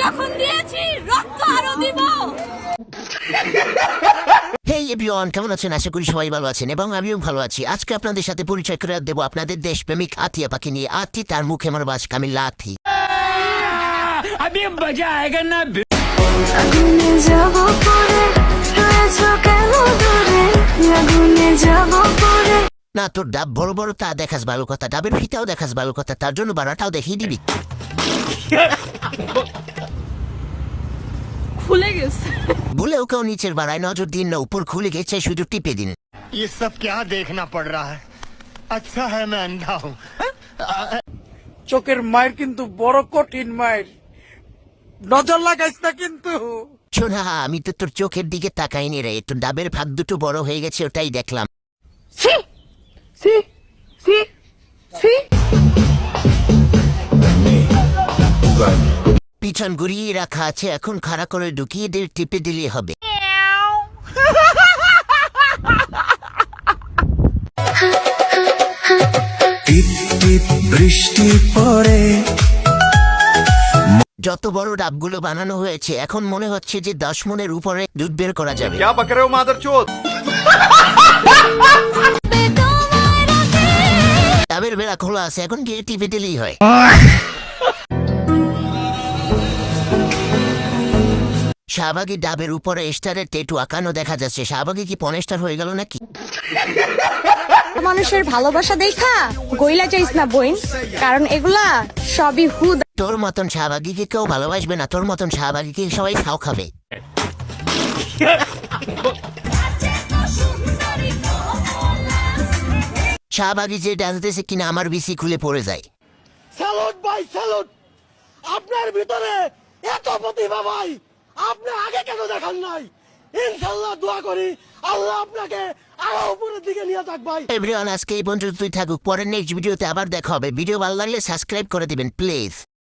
যখন দিয়েছি রক্ত আরো দিব। হেই এভরিওয়ান, কেমন আছেন? আশা করি সবাই ভালো আছেন এবং আমিও ভালো আছি। আজকে আপনাদের সাথে পরিচয় করে দেবো আপনাদের দেশপ্রেমিক আতিয়া পাখি নিয়ে। আতি তার মুখে আমার বাস কামিল লাথি। अभी मजा आएगा ना। আগুনে যাব পড়ে রয়েছ কেন দূরে আগুনে যাব পড়ে। না, তোর ডাব বড় বড় তা দেখাস ভালো কথা, ডাবের ফিতাও দেখাস ভালো কথা, তার জন্য বাড়াটাও দেখিয়ে দিবি। খুলে গেছে। ভুলেও কেউ নিচের বাড়ায় নজর দিন না, উপর খুলে গেছে শুধু টিপে দিন। ये सब क्या देखना पड़ रहा है? अच्छा है मैं अंधा हूँ। চোখের মায়ের কিন্তু বড় কঠিন মায়ের, নজর লাগাইস না কিন্তু। শোনা, আমি তো তোর চোখের দিকে তাকাইনি রে, তোর ডাবের ভাগ দুটো বড় হয়ে গেছে, ওটাই দেখলাম। পিছন ঘুরিয়ে রাখা আছে, এখন খাড়া করে ঢুকিয়ে দিয়ে টিপে দিলে হবে। বৃষ্টি পড়ে। যত বড় ডাবগুলো বানানো হয়েছে, এখন মনে হচ্ছে যে 10 মনের উপরে দুধ বের করা যাবে। क्या बक रहे हो मादरचोद? ডাবের বেড়া খোলা আছে, এখন গিয়ে টিপে দিলেই হয়। শাহবাগী ডাবের উপরে স্টারের টেটু আঁকানো দেখা যাচ্ছে। শাহবাগী কি পনেস্টার হয়ে গেল নাকি? মানুষের ভালোবাসা দেখা গইলা চাইস না বইন, কারণ এগুলা সবই হুদ। তোর মতন শাহবাগীকে কেউ ভালোবাসবে না, তোর মতন শাহবাগীকে সবাই খাও খাবে। শাহবাগী যে ডান্স দিয়েছে কিনা আমার বিসি খুলে পড়ে যায়। স্যালুট ভাই স্যালুট, আপনার ভিতরে এত প্রতিভা ভাই, আপনি আগে কেন দেখান নাই? ইনশাআল্লাহ দোয়া করি আল্লাহ আপনাকে আরো উপরের দিকে নিয়ে যাক ভাই। এভরিওয়ান, আজকে এই পর্যন্তই থাকুক, পরের নেক্সট ভিডিওতে আবার দেখা হবে। ভিডিও ভালো লাগলে সাবস্ক্রাইব করে দিবেন প্লিজ।